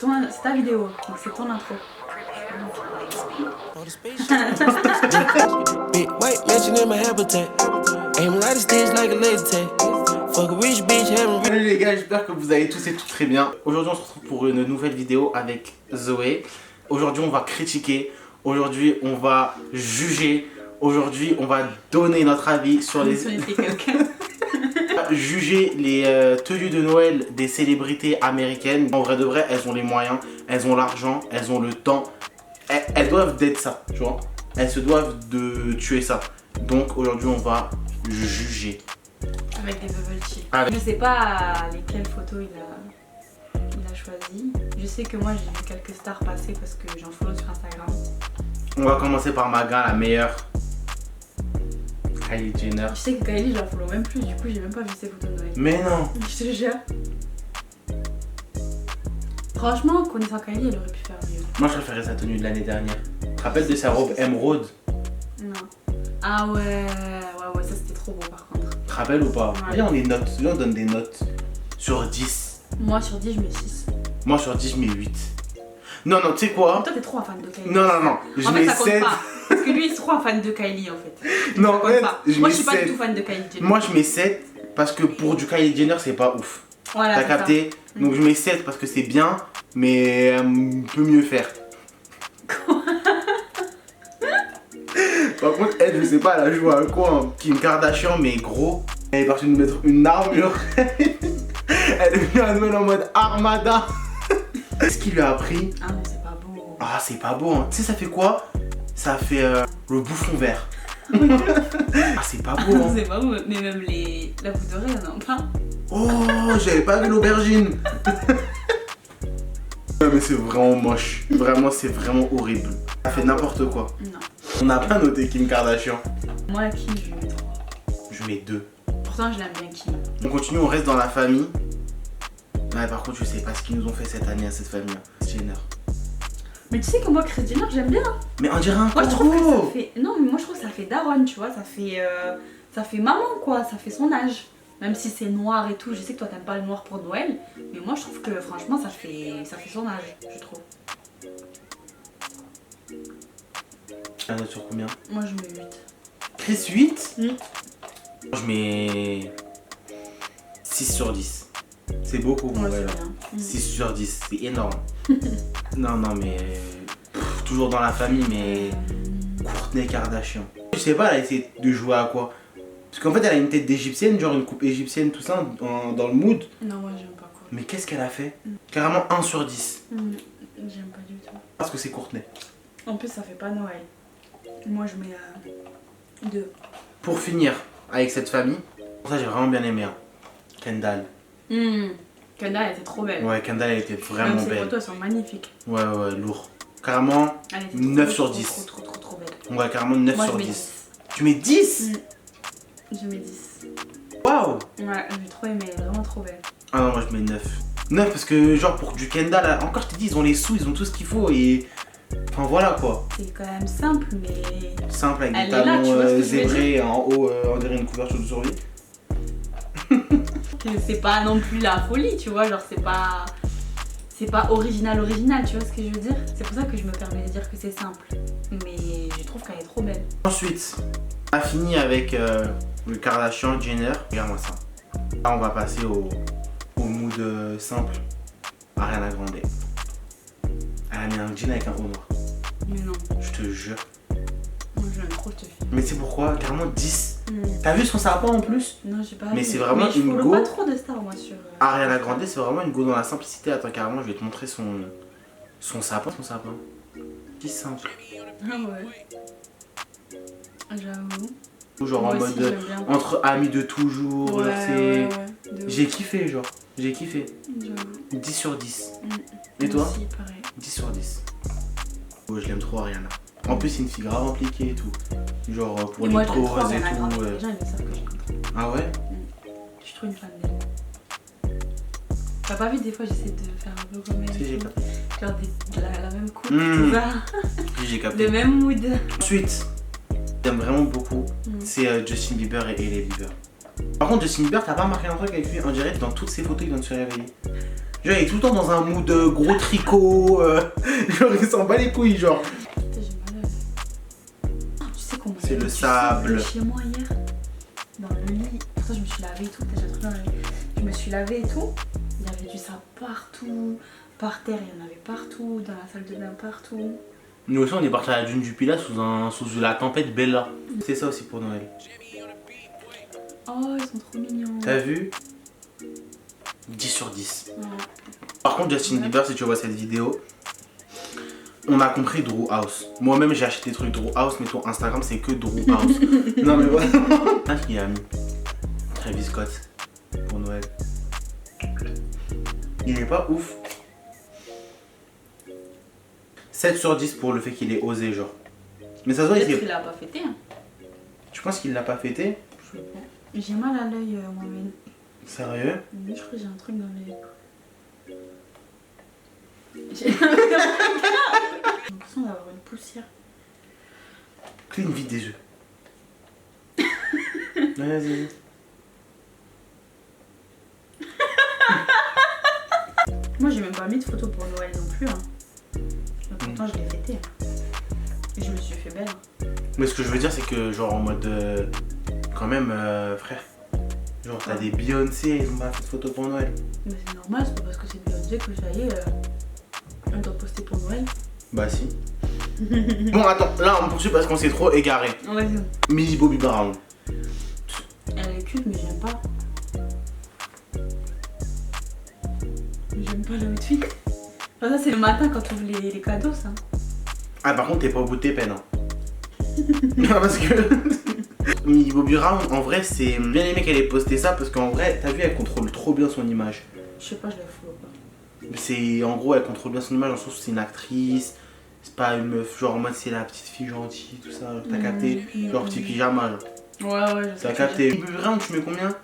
C'est ta vidéo, donc c'est ton intro. Salut les gars, j'espère que vous allez tous et toutes très bien. Aujourd'hui on se retrouve pour une nouvelle vidéo avec Zoé. Aujourd'hui on va critiquer, aujourd'hui on va juger, aujourd'hui on va donner notre avis sur les... juger les tenues de Noël des célébrités américaines. En vrai de vrai, elles ont les moyens, elles ont l'argent, elles ont le temps. Elles doivent d'être ça, tu vois. Elles se doivent de tuer ça. Donc aujourd'hui, on va juger. Avec des bubble tea. Avec... Je sais pas lesquelles photos il a choisi. Je sais que moi j'ai vu quelques stars passer parce que j'en follow sur Instagram. On va commencer par Maga, la meilleure. Kylie Jenner. Je sais que Kylie, je la follow même plus, du coup j'ai même pas vu ses photos de Noël. Mais non. Je te jure. Franchement, connaissant Kylie, elle aurait pu faire mieux. Moi je préférais sa tenue de l'année dernière. Tu te rappelles de sa robe émeraude? Non. Ah ouais, ça c'était trop beau par contre. Tu te rappelles ou pas? Ouais. Viens, on les note. Viens, on donne des notes. Sur 10. Moi sur 10, je mets 6. Moi sur 10, je mets 8. Non, tu sais quoi? Toi t'es trop un fan de Kylie. Non. Je En fait, mets ça compte 7. pas. Parce que lui, il est trop un fan de Kylie en fait. Non, Ça en compte fait, pas. je Moi, mets je suis pas 7. du tout fan de Kylie Jenner. Moi, je mets 7 parce que pour du Kylie Jenner, c'est pas ouf. Voilà, T'as c'est capté? ça. Donc, je mets 7 parce que c'est bien, mais elle peut mieux faire. Par contre, elle, je sais pas, elle a joué à quoi? Hein? Kim Kardashian, mais gros. Elle est partie de mettre une armure. Elle est venue à Noël en mode Armada. Qu'est-ce qu'il lui a appris? Ah non, c'est pas beau. Ah, c'est pas beau, hein. Tu sais, ça fait quoi? Ça fait le bouffon vert. Ah, c'est pas beau, hein. C'est pas beau, mais même la boule d'oreille, il y en a pas. Oh, j'avais pas vu l'aubergine. Non, mais c'est vraiment moche. Vraiment, c'est vraiment horrible. Ça fait n'importe quoi. Non. On n'a pas noté Kim Kardashian. Moi, Kim, je lui mets 3. Je mets 2. Pourtant, je l'aime bien, Kim. On continue, on reste dans la famille. Ouais, par contre, je sais pas ce qu'ils nous ont fait cette année à cette famille. Jenner. Mais tu sais que moi, Kris Jenner, j'aime bien. Mais on dirait un Moi, je trouve que corbeau. ça fait. Non, mais moi, je trouve que ça fait daronne, tu vois. Ça fait maman, quoi. Ça fait son âge. Même si c'est noir et tout. Je sais que toi, t'aimes pas le noir pour Noël. Mais moi, je trouve que franchement, ça fait son âge, je trouve. La note sur combien? Moi, je mets 8. Chris 8. Mm. Je mets 6 sur 10. C'est beaucoup pour Moi, elle. c'est bien. 6 sur 10, c'est énorme. Non, mais toujours dans la famille, mais Kourtney Kardashian. Je sais pas, elle a essayé de jouer à quoi? Parce qu'en fait, elle a une tête d'égyptienne, genre une coupe égyptienne, tout ça, dans le mood. Non, moi, j'aime pas quoi. Mais qu'est-ce qu'elle a fait? Carrément 1 sur 10. J'aime pas du tout. Parce que c'est Kourtney. En plus, ça fait pas Noël. Moi, je mets 2. Pour finir avec cette famille, pour ça j'ai vraiment bien aimé. Hein. Kendall. Kendall, elle était trop belle. Ouais, Kendall elle était vraiment Même ses belle. photos, elles sont magnifiques. Ouais, lourd. Carrément Elle était 9 sur 10. Trop belle. Ouais, carrément 9 Moi, sur je mets 10. 10. Tu mets 10? Je mets 10. Waouh! Ouais, j'ai trop aimé, elle est vraiment trop belle. Ah non, moi je mets 9. 9 parce que, genre, pour du Kendall, là, encore je te dis, ils ont les sous, ils ont tout ce qu'il faut et. Enfin voilà quoi. C'est quand même simple, mais. Simple avec Elle des est là, tu talons vois ce que je veux zébrés et en haut, on dirait une couverture de survie. C'est pas non plus la folie, tu vois. Genre, c'est pas. C'est pas original, tu vois ce que je veux dire? C'est pour ça que je me permets de dire que c'est simple. Mais je trouve qu'elle est trop belle. Ensuite, on a fini avec le Kardashian Jenner. Regarde-moi ça. Là, on va passer au mood simple. Ariana Grande. Elle a mis un jean avec un haut noir. Mais non, Je te jure. moi je l'aime trop cette fille. Mais c'est pourquoi? Carrément 10. T'as vu son sapin en plus? Non, j'ai pas. Mais vu. c'est vraiment mais je une follow go. pas trop de stars, moi, sur. Ariana Grande, c'est vraiment une go dans la simplicité. Attends, carrément, je vais te montrer son sapin. Son sapin. Qui simple. Ah ouais. J'avoue. Genre Moi en aussi, mode j'aime bien. entre amis de toujours. Ouais, genre, c'est... ouais. De ouf. J'ai kiffé, genre. J'ai kiffé. J'avoue. 10 sur 10. Et Moi toi? aussi, pareil. 10 sur 10. Oh, je l'aime trop, Ariana. En plus, c'est une fille grave impliquée et tout. Genre pour Et les moi, je l'aime trop, causes et Ariana Grande. tout. Les gens, ils savent que je l'aime trop. Ah ouais? Je suis trop une fan d'elle. T'as pas vu, des fois, j'essaie de faire un peu comme elle. Si, j'ai et tout. capté. Genre la même coupe, Mm. tout ça. Si, j'ai capté. Le même mood. Ensuite, j'aime vraiment beaucoup, c'est Justin Bieber et Hailey Bieber. Par contre, Justin Bieber, t'as pas remarqué un truc avec lui? On dirait que dans toutes ses photos, il vient de se réveiller. Genre, il est tout le temps dans un mood de gros tricot. Genre, il s'en bat les couilles, genre. Putain, j'ai mal à l'œil. Tu sais comment C'est le sable. Chez moi hier, dans le lit. Pourtant, je me suis lavée et tout. J'ai un truc dans le lit. Je me suis lavée et tout. Il y avait du sable partout. Par terre, il y en avait partout. Dans la salle de bain, partout. Nous aussi, on est parti à la dune du Pilat sous la tempête Bella. C'est ça aussi pour Noël. Oh, ils sont trop mignons. T'as vu? 10 sur 10. Ouais. Par contre, Justin Bieber, si tu vois cette vidéo, on a compris Drew House. Moi-même, j'ai acheté des trucs Drew House, mais ton Instagram, c'est que Drew House. Non, mais voilà. Qui a mis Travis Scott pour Noël. Il est pas ouf. 7 sur 10 pour le fait qu'il ait osé, genre. Mais ça se voit, Peut-être qu'il l'a pas fêté. Hein. Tu penses qu'il l'a pas fêté? Je sais pas. J'ai mal à l'œil, moi-même. Sérieux? Oui, je crois que j'ai un truc dans l'œil. J'ai l'impression d'avoir une poussière. Clean vite des yeux. Vas-y. Moi, j'ai même pas mis de photos pour Noël non plus. Hein. Mais pourtant, je l'ai fêté. Hein. Et je me suis fait belle. Hein. Mais ce que je veux dire, c'est que, genre, en mode. Quand même, frère. Genre, t'as des Beyoncé, ils m'ont pas fait de photos pour Noël. Mais c'est normal, c'est pas parce que c'est Beyoncé que ça y est, on doit poster pour Noël. Bah, si. Bon, attends, là, on poursuit parce qu'on s'est trop égaré. Ouais, Millie Bobby Brown. elle est cute, mais j'aime pas. J'aime pas l'outfit. Enfin, ça, c'est le matin quand tu ouvres les cadeaux, ça. Ah, par contre, t'es pas au bout de tes peines. Hein. Non, parce que. Millie Bobby Brown, en vrai, c'est bien aimé qu'elle ait posté ça parce qu'en vrai, t'as vu, elle contrôle trop bien son image. Je sais pas, je la follow pas. C'est en gros, elle contrôle bien son image, en sens où c'est une actrice, c'est pas une meuf, genre en mode c'est la petite fille gentille, tout ça, genre, t'as capté, genre petit pyjama, genre. Ouais, je sais. T'as capté. Millie Bobby Brown, tu mets combien?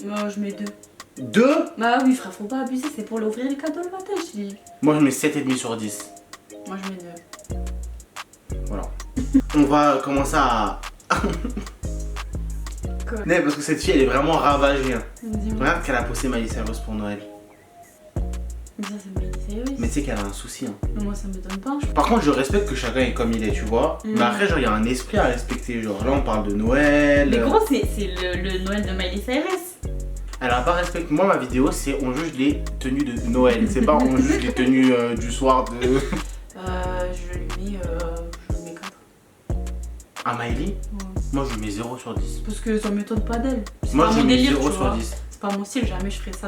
Moi, je mets 2. 2? Bah oui, frère, faut pas abuser, c'est pour l'ouvrir les cadeaux le matin, je dis. Moi, je mets 7,5 sur 10. Moi, je mets 2. Voilà. On va commencer à. Quoi? Non, parce que cette fille, elle est vraiment ravagée. Hein. Dis-moi. Regarde qu'elle a posté Miley Cyrus pour Noël. Mais ça, c'est Miley Cyrus. Mais tu sais qu'elle a un souci. Hein. Mais moi, ça m'étonne pas. Par contre, je respecte que chacun est comme il est, tu vois. Mais après, genre, il y a un esprit à respecter. Genre, là, on parle de Noël. Mais gros, c'est le Noël de Miley Cyrus. Elle a pas respecté. Moi, ma vidéo, c'est on juge les tenues de Noël. C'est pas on juge les tenues du soir de. Je lui mets 4. À Miley, Ouais. moi, je lui mets 0 sur 10. Parce que ça m'étonne pas d'elle. C'est Moi, pas je mon lui mets délire, 0 tu sur vois. 10. C'est pas mon style, jamais je ferais ça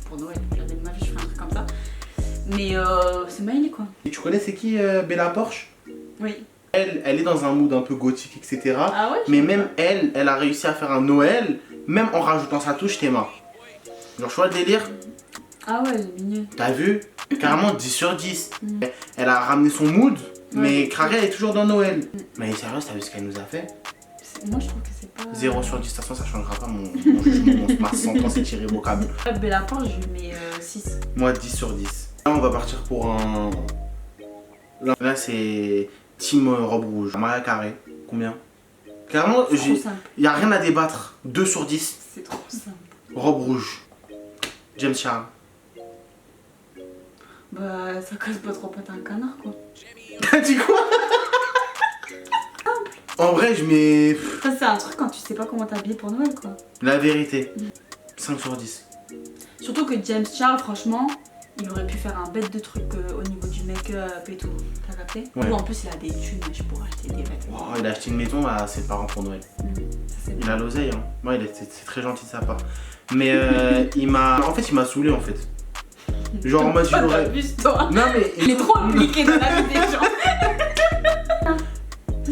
pour Noël. Jamais de ma vie, je ferais un truc comme ça. Mais c'est Miley, quoi. Et tu connais c'est qui Bella Porsche? Oui. Elle est dans un mood un peu gothique, etc. Ah ouais? Mais même elle a réussi à faire un Noël, même en rajoutant sa touche Théma. Genre, je vois le délire. Ah ouais, elle est mignonne. T'as vu? Carrément 10 sur 10. Mm. Elle a ramené son mood, mais Ouais. Crary, elle est toujours dans Noël. Mais sérieux, t'as vu ce qu'elle nous a fait? Moi, je trouve que c'est pas. 0 sur 10, de toute façon, ça changera pas mon jugement, ma sentence est irrévocable. Bella Porsche, je lui mets 6. Moi, 10 sur 10. Là, on va partir pour un. Là c'est Team Robe Rouge. Maria Carré, combien? Clairement, C'est trop simple. y a rien à débattre. 2 sur 10. C'est trop simple. Robe Rouge. James Charles. Bah, ça casse pas trop pattes à un canard, quoi. T'as dit quoi? En vrai, je mets. Ça, c'est un truc quand tu sais pas comment t'habiller pour Noël, quoi. La vérité. 5 sur 10. Surtout que James Charles, franchement, il aurait pu faire un bête de trucs au niveau du make-up et tout. T'as capté? Ouais. Ou en plus, il a des thunes, mais je pourrais acheter des vêtements. Oh, il a acheté une maison à ses parents pour Noël. Ça, c'est Il a l'oseille, hein. Ouais, c'est très gentil de sa part. Mais il m'a. En fait, il m'a saoulé en fait. Genre en mode, Toi, il aurait. t'abuses, toi. Non, mais. Il est trop impliqué dans la vie des gens.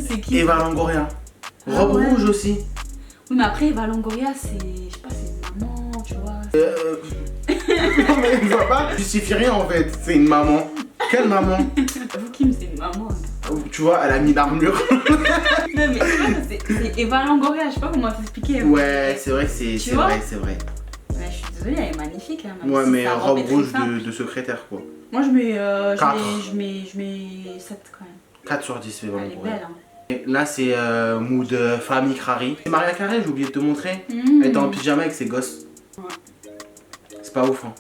C'est qui? Eva Longoria. Ah Robe ouais. rouge aussi. Oui, mais après, Eva Longoria, c'est. Je sais pas, c'est une maman, tu vois. Non, mais il va pas justifier rien en fait. C'est une maman. Quelle maman? Vous, Kim, c'est une maman. Hein. Tu vois, elle a mis l'armure. Non, mais tu vois, c'est Eva Longoria, je sais pas comment t'expliquer. Ouais, c'est vrai que c'est Tu vois? vrai, c'est vrai. Ouais, je suis désolée, elle est magnifique. Hein, même Ouais, si mais sa robe est très rouge simple. de secrétaire quoi. Moi, je mets, Quatre. je mets 7 quand même. 4 sur 10, Eva Elle est Longoria. belle. Hein. Et là, c'est mood famille Crary. C'est Maria Carré, j'ai oublié de te montrer. Mmh. Elle était en pyjama avec ses gosses. Ouais. C'est pas ouf, hein.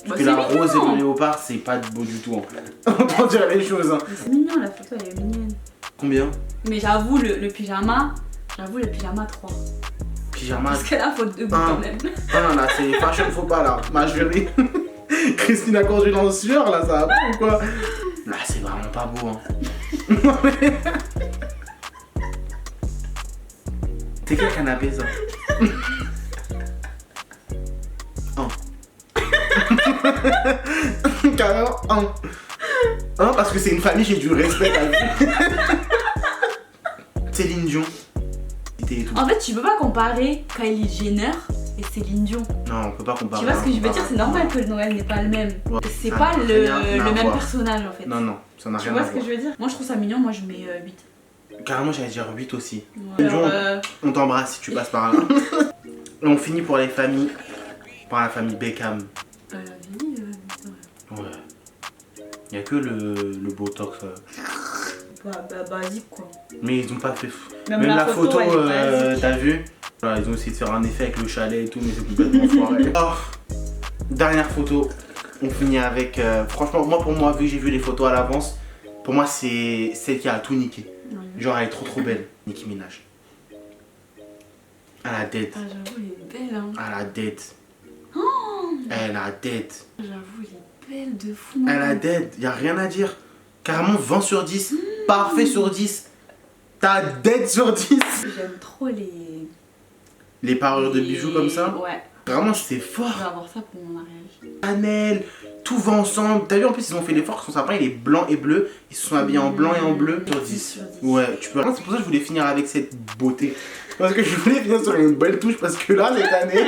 Bah, que c'est la rose et mignon. le léopard, c'est pas beau du tout. Hein. On dire les choses. Hein. Mais c'est mignon, la photo, elle est mignonne. Combien? Mais j'avoue, le pyjama, 3. Pyjama. Parce que là, faut 2 bouts quand même. Ah là, c'est fashion, faut pas là. Ma chérie. Christine a conduit en sueur là, ça va pas ou quoi? Là, c'est vraiment pas beau. Hein. C'est quel canapé ça? Carrément, parce que c'est une famille, j'ai du respect à vie. Céline Dion. Et tout. En fait, tu peux pas comparer Kylie Jenner et Céline Dion. Non, on peut pas comparer. Tu vois ce que je veux dire? C'est normal que le Noël n'est pas le même. Ouais, C'est ça pas n'a le rien à même voir. personnage en fait. Non, non, ça n'a Tu rien vois à ce que voir. je veux dire? Moi, je trouve ça mignon, moi je mets 8. Carrément, j'allais dire 8 aussi. Ouais. Dion. Alors, On t'embrasse si tu passes par là. Et on finit pour les familles. Par la famille Beckham. la vie, Ouais. Il y a que le Botox. basique quoi. Mais ils ont pas fait. Même la photo, elle est basique. t'as vu? Voilà, ils ont essayé de faire un effet avec le chalet et tout, mais c'est complètement foiré. Oh, dernière photo. On finit avec. Franchement, pour moi, vu que j'ai vu les photos à l'avance, pour moi, c'est celle qui a tout niqué. Ouais. Genre, elle est trop belle. Nicki Minaj. Elle a dead. Ah, j'avoue, elle est belle hein. Elle a dead. Elle a dead. J'avoue, elle est belle de fou. Elle a dead. Y a rien à dire. Carrément 20 sur 10. Parfait sur 10. T'as dead sur 10. J'aime trop Les parures de bijoux comme ça. Ouais, Vraiment, c'est je fort. vais avoir ça pour mon mariage. Chanel, tout va ensemble. T'as vu, en plus, ils ont fait l'effort. Son sapin, il est blanc et bleu. Ils se sont habillés en blanc et en bleu. Sur 10. Sur 10. Ouais, tu peux. C'est pour ça que je voulais finir avec cette beauté. Parce que je voulais finir sur une belle touche. Parce que là, cette année,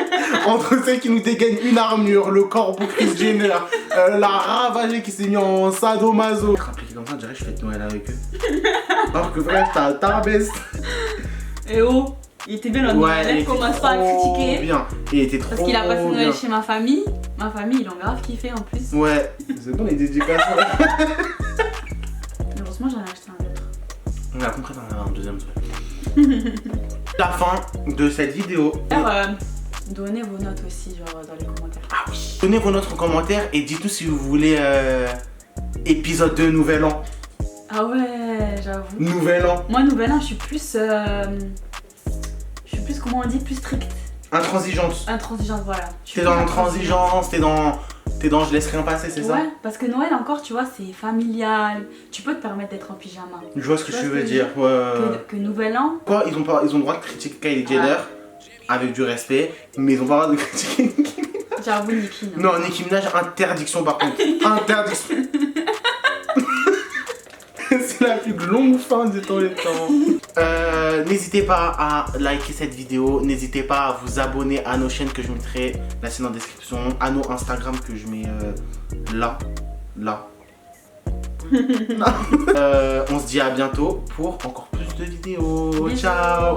entre celles qui nous dégainent une armure, le corbeau Chris Jenner, la ravagée qui s'est mis en sadomaso. Impliqué comme ça, on dirait que je fête Noël avec eux. Alors que frère, t'as ta best. Et oh, il était bien notre Ouais, Noël, il commence pas à critiquer. bien. Il était trop Parce qu'il a passé bien. Noël chez ma famille. Ma famille, ils l'ont grave kiffé en plus. Ouais, c'est bon les dédicaces. Heureusement, j'en ai acheté un autre. On a compris d'en avoir un deuxième. La fin de cette vidéo. D'ailleurs, donnez vos notes aussi, genre dans les commentaires. Ah oui. Donnez vos notes en commentaire et dites-nous si vous voulez épisode 2 Nouvel An. Ah ouais, j'avoue. Nouvel An. Moi, Nouvel An, je suis plus, comment on dit, plus stricte. Intransigeante. Intransigeante, voilà. Je suis T'es dans plus l'intransigeance, t'es dans je laisse rien passer, c'est ça? Ouais, parce que Noël encore, tu vois, c'est familial. Tu peux te permettre d'être en pyjama. Je vois ce que Tu vois tu ce veux que je dire. Ouais. Que Nouvel An, Quoi, ils ont le droit de critiquer Kylie Jenner avec du respect, mais ils ont pas le droit de critiquer Nicki Minaj. j'avoue, Nicki, non. Non, Nicki Minaj, interdiction par contre. Interdiction. C'est la plus longue fin de tous les temps. N'hésitez pas à liker cette vidéo. N'hésitez pas à vous abonner à nos chaînes que je mettrai la chaîne en description. À nos Instagram que je mets là. On se dit à bientôt pour encore plus de vidéos. Bisous. Ciao.